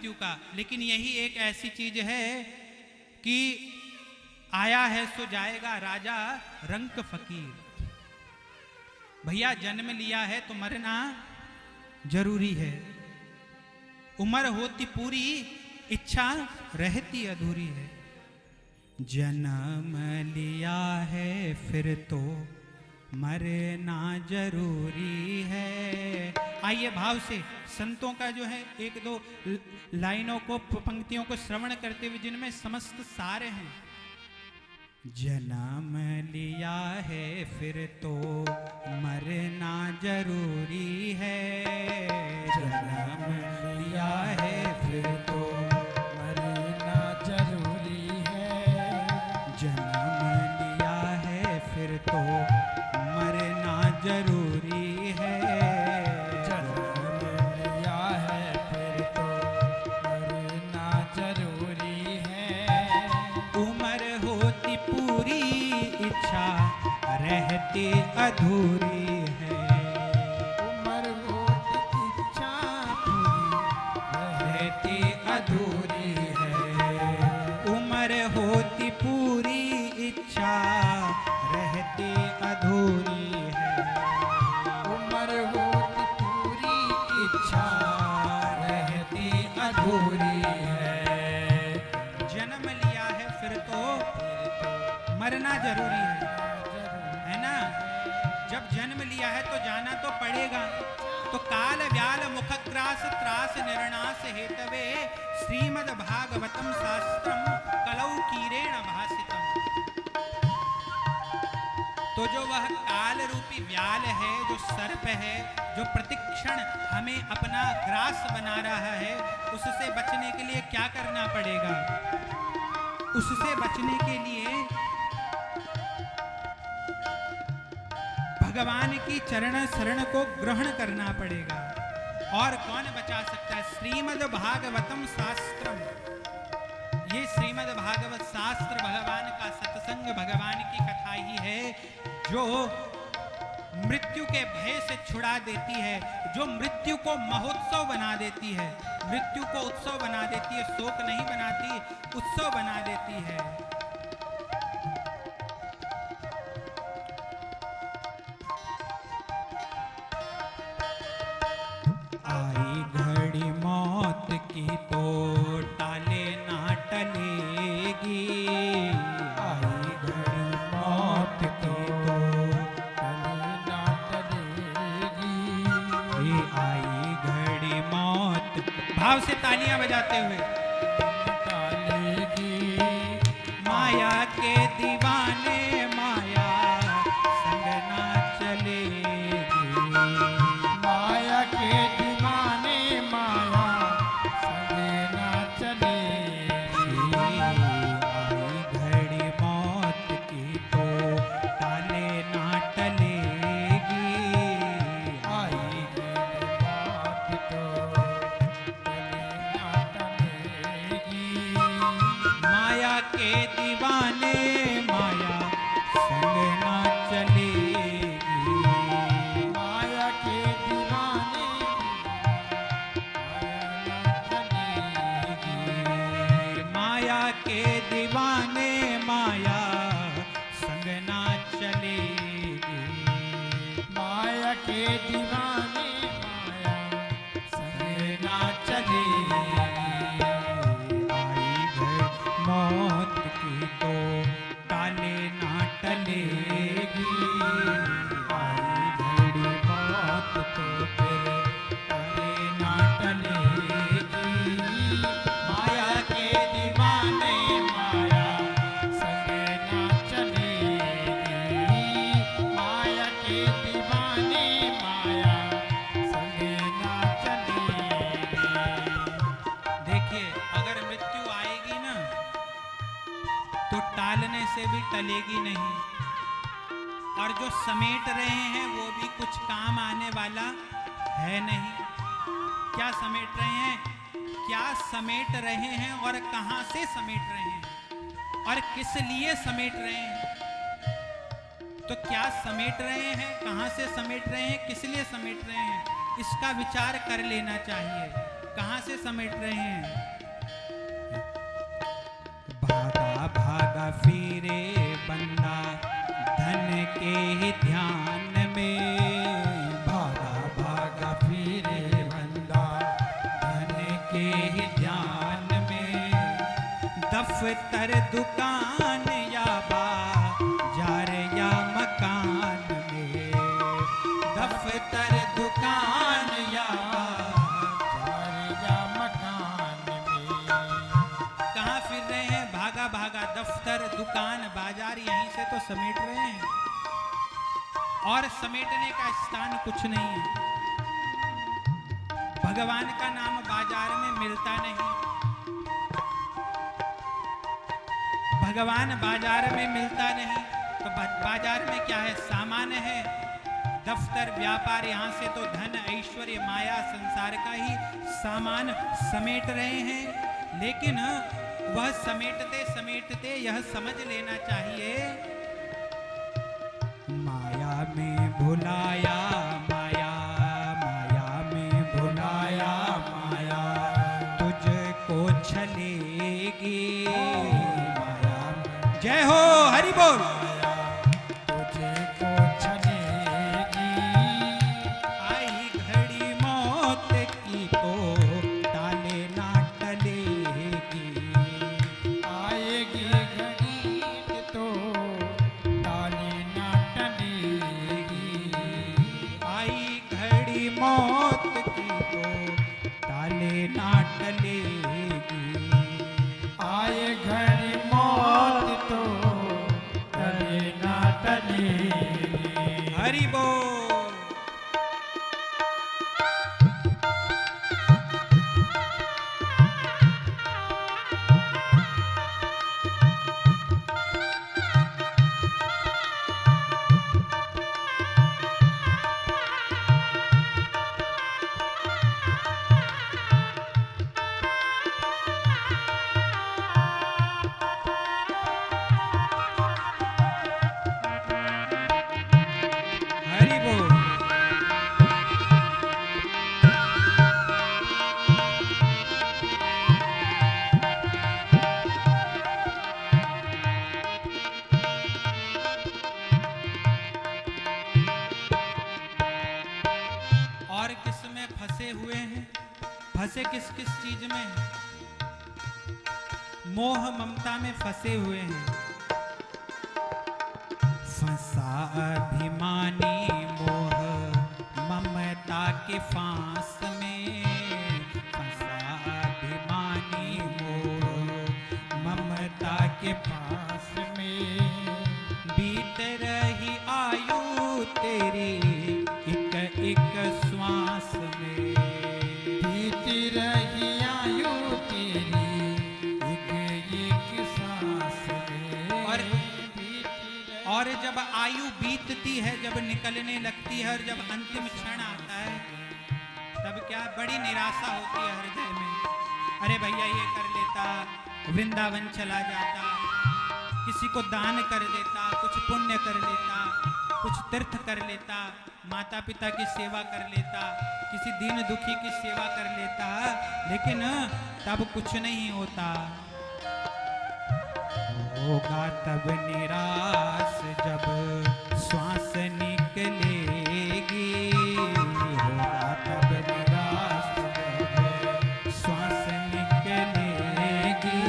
मृत्यु का। लेकिन यही एक ऐसी चीज है कि आया है सो जाएगा राजा रंक फकीर। भैया जन्म लिया है तो मरना जरूरी है। उम्र होती पूरी इच्छा रहती अधूरी है। जन्म लिया है फिर तो मरना जरूरी है। आइए भाव से संतों का जो है एक दो लाइनों को पंक्तियों को श्रवण करते हुए जिनमें समस्त सार हैं। जन्म लिया है फिर तो मरना जरूरी है। जन्म लिया है फिर तो मरना जरूरी है। जन्म लिया है फिर तो मरना जरूरी है। जन्म लिया है फिर तो मरना जरूरी है। उम्र होती पूरी इच्छा रहती अधूरी है। उम्र होती इच्छा पूरी रहती अधूरी है। उम्र होती पूरी इच्छा रहती अधूरी है। उम्र होती पूरी इच्छा रहती अधूरी है। जन्म लिया है फिर तो मरना जरूरी है ना। जब जन्म लिया है तो जाना तो पड़ेगा। तो काल व्याल मुखग्रास त्रास निर्णास हेतवे श्रीमद् भागवतम शास्त्रम कलौ कीरेण भासितम। तो जो वह काल रूपी व्याल है, जो सर्प है, जो प्रतिक्षण हमें अपना ग्रास बना रहा है, उससे बचने के लिए क्या करना पड़ेगा? उससे बचने के लिए भगवान की चरण शरण को ग्रहण करना पड़ेगा। और कौन बचा सकता है? श्रीमद् भागवतम शास्त्रम। ये श्रीमद् भागवत शास्त्र भगवान का सत्संग, भगवान की कथा ही है जो मृत्यु के भय से छुड़ा देती है, जो मृत्यु को महोत्सव बना देती है, मृत्यु को उत्सव बना देती है। शोक नहीं बनाती, उत्सव बना देती है। आई घड़ी मौत की तो टाले ना टलेगी। आई घड़ी मौत की तो टाले ना टलेगी। ये आई घड़ी मौत, भाव से तालियां बजाते हुए, टलेगी। माया के दीवाने माया संग ना चलेगी। माया के दीवाने माया संग ना चलेगी। आई घड़ी मौत की तो टाले ना टलेगी। आई घड़ी मौत तो टाले ना टलेगी। माया के दीवाने माया संग ना चलेगी। माया के दीवाने माया के दीवाने माया संग ना चलेगी। माया के दीवाने माया संग ना चलेगी। आई घड़ी मौत की तो टाले ना टलेगी। आई घड़ी मौत तो फिर टाले ना टलेगी। माया के दीवाने माया संग ना चलेगी। माया के दीवाने माया संग ना चलेगी। देखिए, अगर मृत्यु आएगी ना तो टालने से भी टलेगी नहीं, और जो समेट रहे हैं वो भी कुछ काम आने वाला है नहीं। क्या समेट रहे हैं? क्या समेट रहे हैं और कहां से समेट रहे हैं और किस लिए समेट रहे हैं? तो क्या समेट रहे हैं, कहां से समेट रहे हैं, किस लिए समेट रहे हैं, इसका विचार कर लेना चाहिए। कहां से समेट रहे हैं? भागा भागा फिरे बंदा धन के ही ध्यान में, भागा भागा फिरे बंदा धन के ही ध्यान में, दफ्तर दुकान या बाजार या मकान में, दफ्तर दुकान या बाजार या मकान में। कहाँ फिर रहे हैं? भागा भागा दफ्तर दुकान बाजार, यहीं से तो समेट रहे हैं। और समेटने का स्थान कुछ नहीं है। भगवान का नाम बाजार में मिलता नहीं, भगवान बाजार में मिलता नहीं, तो बाजार में क्या है? सामान है, दफ्तर व्यापार, यहाँ से तो धन ऐश्वर्य माया संसार का ही सामान समेट रहे हैं। लेकिन वह समेटते समेटते यह समझ लेना चाहिए, माया में भुलाया माया, माया में भुलाया माया, तुझको छलेगी माया। जय हो, हरि बोल। तुझे को छलेगी, आई घड़ी मौत की तो टाले ना टलेगी, आएगी घड़ी तो टाले ना टलेगी। आई घड़ी मौत की तो टाले ना टलेगी। आए घड़ी मौत तो टले ना टलेगी। हरि बोल। हरि बोल। और किस में फंसे हुए हैं? फंसे किस किस चीज में? मोह ममता में फंसे हुए हैं। फंसा अभिमानी मोह ममता के फांस में, फंसा अभिमानी मोह ममता के फांस में, बीत रही आयु तेरी एक एक श्वास में, बीती रही आयु तेरी एक एक सांस में। और जब आयु बीतती है, जब निकलने लगती है और जब अंतिम क्षण आता है, तब क्या बड़ी निराशा होती है हृदय में। अरे भैया ये कर लेता, वृंदावन चला जाता, किसी को दान कर देता, कुछ पुण्य कर लेता, कुछ तीर्थ कर लेता, माता पिता की सेवा कर लेता, किसी दीन दुखी की सेवा कर लेता, लेकिन तब कुछ नहीं होता। होगा तब निराश जब श्वास निकलेगी, होगा तब निराश जब श्वास निकलेगी।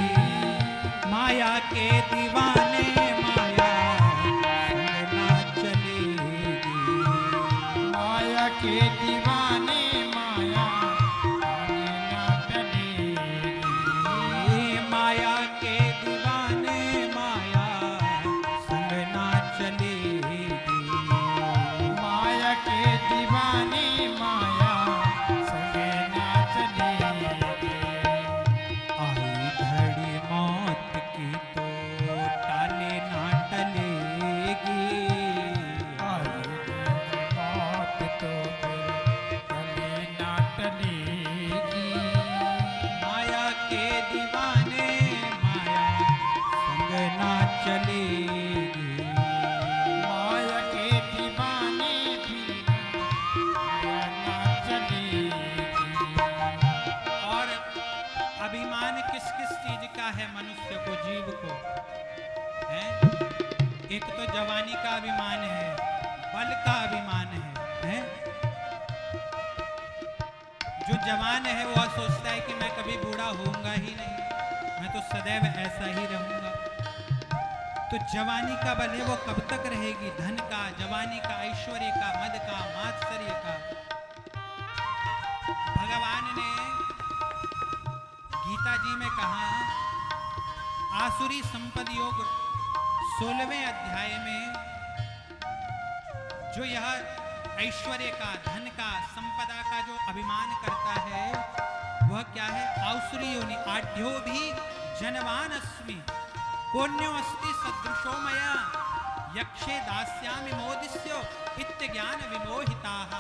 माया के दीवाने माया संग ना चलेगी, माया के दीवाने माया आने ना टलेगी। माया के दीवाने माया संग ना चलेगी। का है मनुष्य को, जीव को है? एक तो जवानी का अभिमान है, बल का अभिमान है? जो जवान है वह सोचता है कि मैं कभी बूढ़ा होऊंगा ही नहीं, मैं तो सदैव ऐसा ही रहूंगा। तो जवानी का बल है वो कब तक रहेगी? धन का, जवानी का, ऐश्वर्य का, मद का, मात्सर्य का। भगवान ने गीता जी में कहा, आसुरी संपद योग 16वें अध्याय में, जो यह ऐश्वर्य का, धन का, संपदा का जो अभिमान करता है वह क्या है? आसुरी योनि। आढ्यो भी जनवान अस्मि कोन्यो अस्ति सदृशो मया यक्षे दास्यामि मोदिस्यो इत्य ज्ञान विमोहिताः।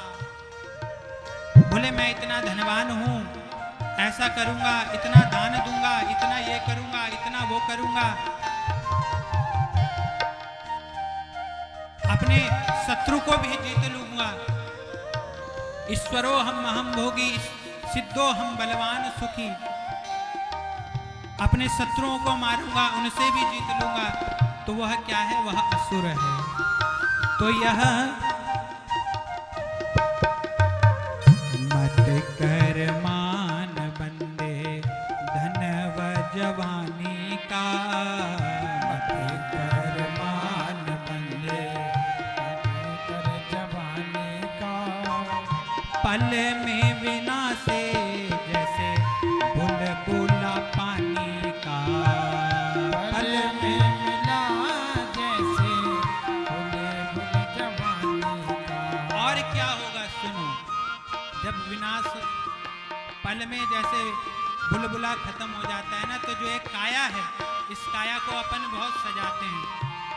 बोले मैं इतना धनवान हूं, ऐसा करूंगा, इतना दान दूंगा, इतना ये करूंगा, इतना वो करूंगा, अपने शत्रु को भी जीत लूंगा। ईश्वरो हम महम भोगी सिद्धो हम बलवान सुखी। अपने शत्रुओं को मारूंगा, उनसे भी जीत लूंगा। तो वह क्या है? वह असुर है। तो यह मत कर मान बंदे धन व जवानी का, मत कर मान बंदे कर जवानी का, पल में विनाशे जैसे बुलबुला पानी का। पल में मिला जैसे बुलबुल जवानी का। और क्या होगा सुनो, जब विनाश पल में जैसे बुलबुला खत्म हो जाता है ना, तो जो एक काया है, इस काया को अपन बहुत सजाते हैं,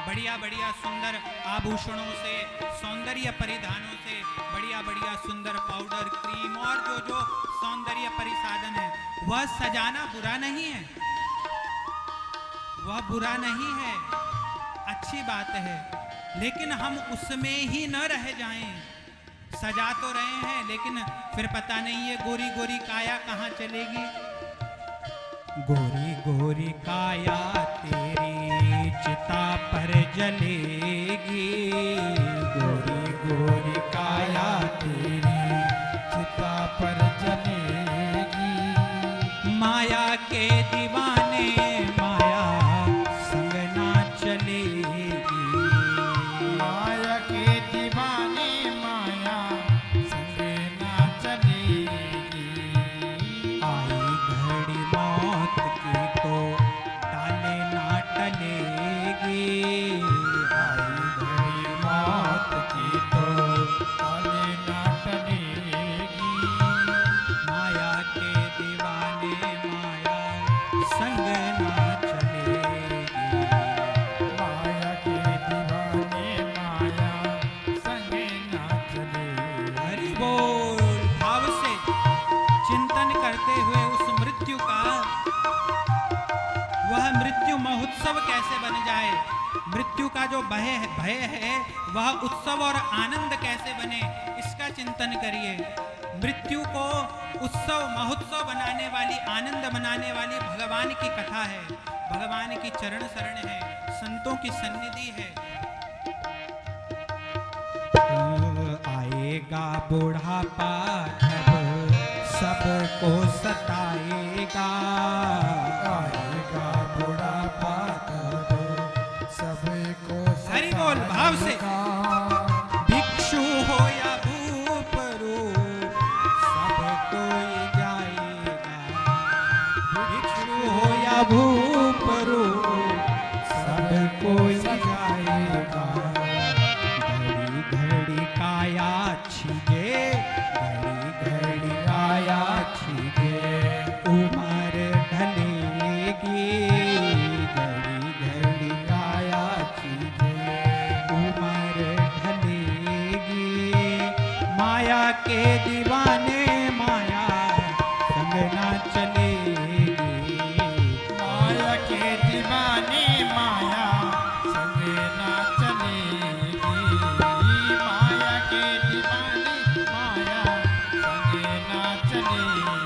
बढ़िया बढ़िया सुंदर आभूषणों से, सौंदर्य परिधानों से, बढ़िया बढ़िया सुंदर पाउडर, क्रीम और जो जो सौंदर्य परिसाधन है, वह सजाना बुरा नहीं है, वह बुरा नहीं है, अच्छी बात है। लेकिन हम उसमें ही न रह जाएं। सजा तो रहे हैं, लेकिन फिर पता नहीं ये गोरी गोरी काया कहाँ चलेगी। गोरी गोरी काया तेरी चिता पर जलेगी, गोरी गोरी काया तेरी चिता पर जलेगी। माया के दीवाने माया संग ना चलेगी। माया के दीवाने माया संग ना चलेगी। आई घड़ी मौत की तो टाले ना टलेगी। आई घड़ी मौत की तो टाले ना टलेगी। माया के दीवाने माया संग ना चलेगी। माया के दीवाने माया संग ना चलेगी। हरि बोल। भाव से चिंतन करते हुए उस मृत्यु का, वह मृत्यु महोत्सव कैसे बन जाए, मृत्यु का जो भय है वह उत्सव और आनंद कैसे बने, इसका चिंतन करिए। मृत्यु को उत्सव महोत्सव बनाने वाली, आनंद बनाने वाली भगवान की कथा है, भगवान की चरण शरण है, संतों की सन्निधि है। आएगा बुढ़ापा तब सबको सताएगा। आएगा बुढ़ापा तब सबको हरि बोल। भाव से सताएगा। भिक्षु हो या भूपरूप सब कोई जाएगा। भिक्षु हो या भूपरूप सब कोई जाएगा। घड़ी घड़ी काया छीजे, घड़ी घड़ी काया छीजे, उमर ढलेगी। घड़ी घड़ी काया छीजे, उमर ढलेगी। माया के दीवाने माया संग ना चलेगी। माया के दीवाने माया संग ना चलेगी। माया के दीवाने माया संग ना चलेगी।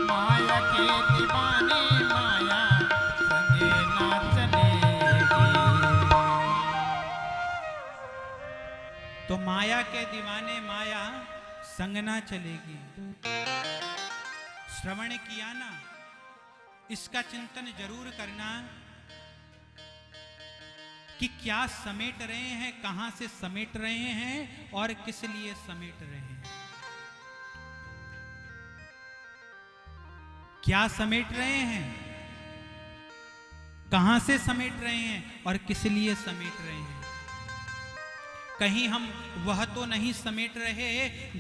माया के दीवाने माया माया के दीवाने माया संग ना चलेगी। श्रवण किया ना, इसका चिंतन जरूर करना कि क्या समेट रहे हैं, कहां से समेट रहे हैं और किस लिए समेट रहे हैं। क्या समेट रहे हैं, कहां से समेट रहे हैं और किस लिए समेट रहे हैं। कहीं हम वह तो नहीं समेट रहे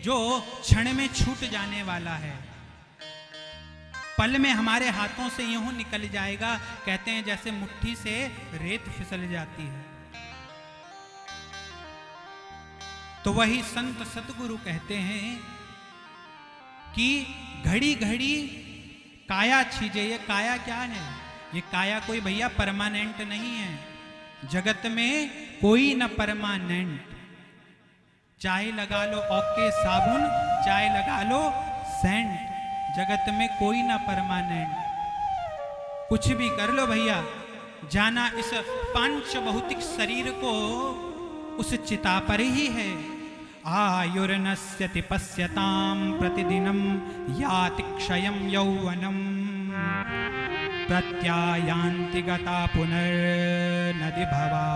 जो क्षण में छूट जाने वाला है, पल में हमारे हाथों से यूं निकल जाएगा। कहते हैं जैसे मुट्ठी से रेत फिसल जाती है। तो वही संत सतगुरु कहते हैं कि घड़ी घड़ी काया छीजे। ये काया क्या है? ये काया कोई भैया परमानेंट नहीं है। जगत में कोई न परमानेंट। चाहे लगा लो ओके साबुन, चाहे लगा लो सेंट, जगत में कोई ना परमानेंट। कुछ भी कर लो भैया, जाना इस पांच भौतिक शरीर को उस चिता पर ही है। आयुर्नश्यति पश्यताम प्रतिदिनम याति क्षयं यौवनम प्रत्यायान्ति गता पुनर्नदि भवा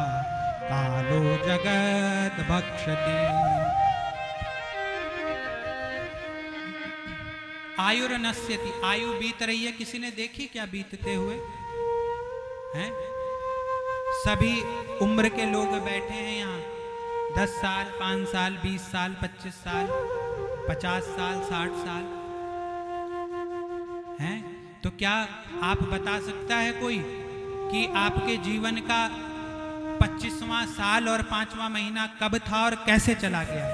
कालो जगत भक्षति। आयुर्नश्यति, आयु बीत रही है। किसी ने देखी क्या बीतते हुए हैं? सभी उम्र के लोग बैठे हैं यहाँ। 10 साल, 5 साल, 20 साल, 25 साल, 50 साल, 60 साल हैं। तो क्या आप बता सकता है कोई कि आपके जीवन का 25वां साल और 5वां महीना कब था और कैसे चला गया?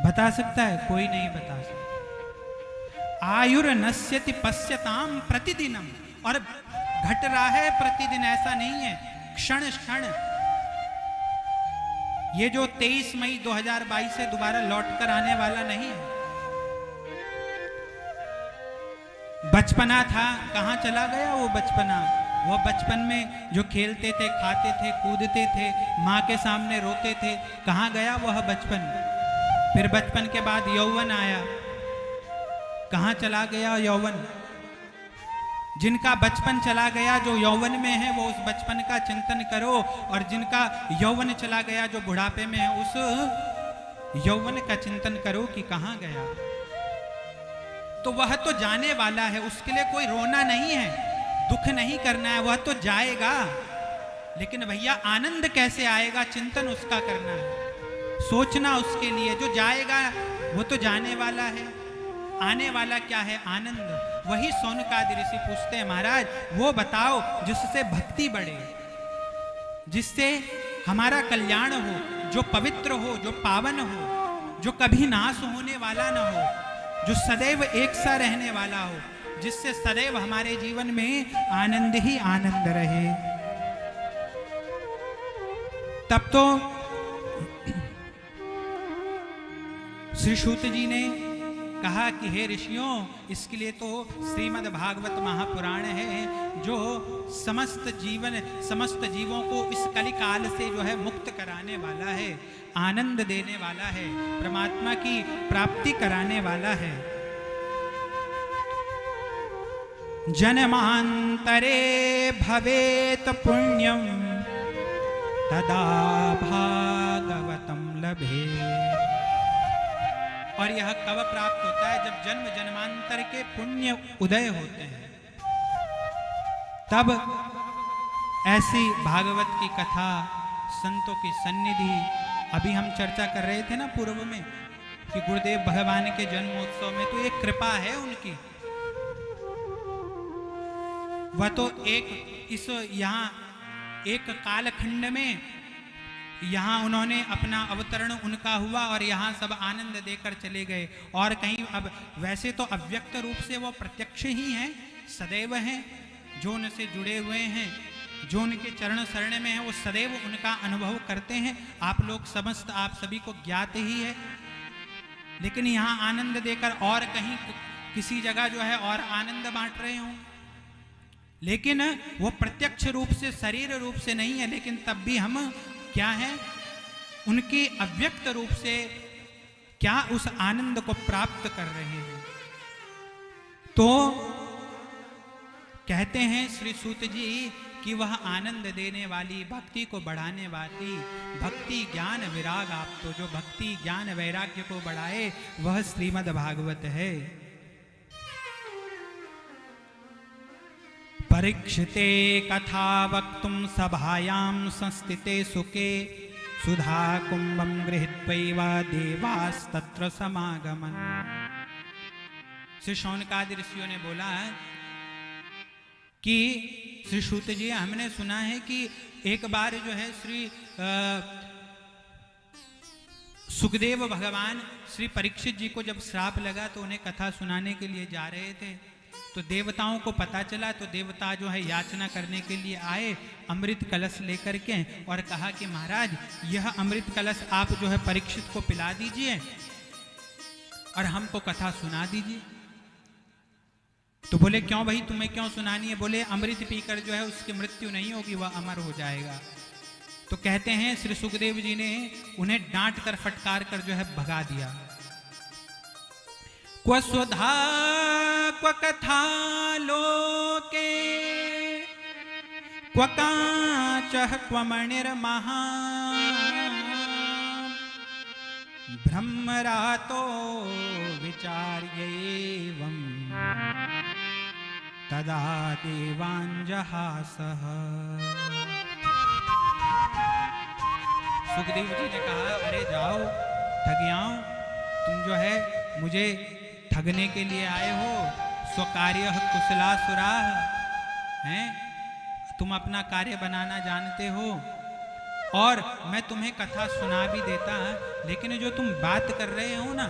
बता सकता है? कोई नहीं बता सकता। आयुर्नश्यति पश्यताम प्रतिदिनम, और घट रहा है प्रतिदिन, ऐसा नहीं है, क्षण क्षण। ये जो 23 मई 2022 से दोबारा लौट कर आने वाला नहीं है। बचपना था, कहां चला गया वो बचपना? वो बचपन में जो खेलते थे, खाते थे, कूदते थे, माँ के सामने रोते थे, कहां गया वह बचपन? फिर बचपन के बाद यौवन आया, कहां चला गया यौवन? जिनका बचपन चला गया, जो यौवन में है, वो उस बचपन का चिंतन करो, और जिनका यौवन चला गया, जो बुढ़ापे में है, उस यौवन का चिंतन करो कि कहां गया। तो वह तो जाने वाला है, उसके लिए कोई रोना नहीं है, दुख नहीं करना है, वह तो जाएगा। लेकिन भैया आनंद कैसे आएगा? चिंतन उसका करना है, सोचना उसके लिए। जो जाएगा वो तो जाने वाला है, आने वाला क्या है? आनंद। वही सौनकादि ऋषि पूछते हैं, महाराज वो बताओ जिससे भक्ति बढ़े, जिससे हमारा कल्याण हो, जो पवित्र हो, जो पावन हो, जो कभी नाश होने वाला ना हो, जो सदैव एक सा रहने वाला हो, जिससे सदैव हमारे जीवन में आनंद ही आनंद रहे। तब तो श्री सूत जी ने कहा कि हे ऋषियों, इसके लिए तो श्रीमद् भागवत महापुराण है, जो समस्त जीवों को इस कलिकाल से जो है मुक्त कराने वाला है, आनंद देने वाला है, परमात्मा की प्राप्ति कराने वाला है। जन्मांतरे भवेत पुण्यम तदा भागवतम लभे। और यह कब प्राप्त होता है? जब जन्म जन्मांतर के पुण्य उदय होते हैं, तब ऐसी भागवत की कथा, संतों की सन्निधि। अभी हम चर्चा कर रहे थे ना पूर्व में कि गुरुदेव भगवान के जन्मोत्सव में तो एक कृपा है उनकी। वह तो यहाँ एक कालखंड में यहाँ उन्होंने अपना अवतरण उनका हुआ और यहाँ सब आनंद देकर चले गए। और कहीं अब वैसे तो अव्यक्त रूप से वो प्रत्यक्ष ही हैं, सदैव हैं, जो उनसे जुड़े हुए हैं, जो उनके चरण शरण में हैं, वो सदैव उनका अनुभव करते हैं। आप लोग समस्त, आप सभी को ज्ञात ही है। लेकिन यहाँ आनंद देकर और कहीं किसी जगह जो है और आनंद बांट रहे हों, लेकिन वो प्रत्यक्ष रूप से, शरीर रूप से नहीं है। लेकिन तब भी हम क्या है? उनके अव्यक्त रूप से क्या उस आनंद को प्राप्त कर रहे हैं। तो कहते हैं श्री सूत जी कि वह आनंद देने वाली, भक्ति को बढ़ाने वाली, भक्ति ज्ञान विराग, आप तो जो भक्ति ज्ञान वैराग्य को बढ़ाए वह श्रीमद् भागवत है। परीक्षिते कथा वक्तुं सभायां संस्थिते सुके सुधा कुंभं गृहीत्वैव देवास्तत्र समागमन्। श्री शौनकादि ऋषियों ने बोला कि श्री सूत जी, हमने सुना है कि एक बार जो है श्री सुखदेव भगवान श्री परीक्षित जी को जब श्राप लगा तो उन्हें कथा सुनाने के लिए जा रहे थे, तो देवताओं को पता चला, तो देवता जो है याचना करने के लिए आए अमृत कलश लेकर के, और कहा कि महाराज यह अमृत कलश आप जो है परीक्षित को पिला दीजिए और हमको कथा सुना दीजिए। तो बोले क्यों भाई, तुम्हें क्यों सुनानी है? बोले अमृत पीकर जो है उसकी मृत्यु नहीं होगी, वह अमर हो जाएगा। तो कहते हैं श्री सुखदेव जी ने उन्हें डांट कर फटकार कर जो है भगा दिया। क्व सुधा क्व कथा लोके क्व काचः क्व मणिर्महा ब्रह्मरातो विचार्यैवम् तदा देवांजहासः। सुखदेव जी ने कहा, अरे जाओ ठगियाओ, तुम जो है मुझे ठगने के लिए आए हो। स्वकार्य कुशलासुराः हैं, तुम अपना कार्य बनाना जानते हो और मैं तुम्हें कथा सुना भी देता, लेकिन जो तुम बात कर रहे हो ना,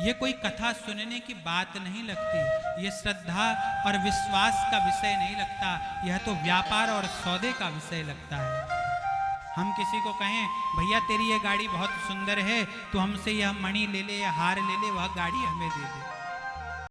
ये कोई कथा सुनने की बात नहीं लगती, ये श्रद्धा और विश्वास का विषय नहीं लगता, यह तो व्यापार और सौदे का विषय लगता है। हम किसी को कहें भैया तेरी ये गाड़ी बहुत सुंदर है, तो हमसे यह मणि ले ले या हार ले ले, वह गाड़ी हमें दे दे,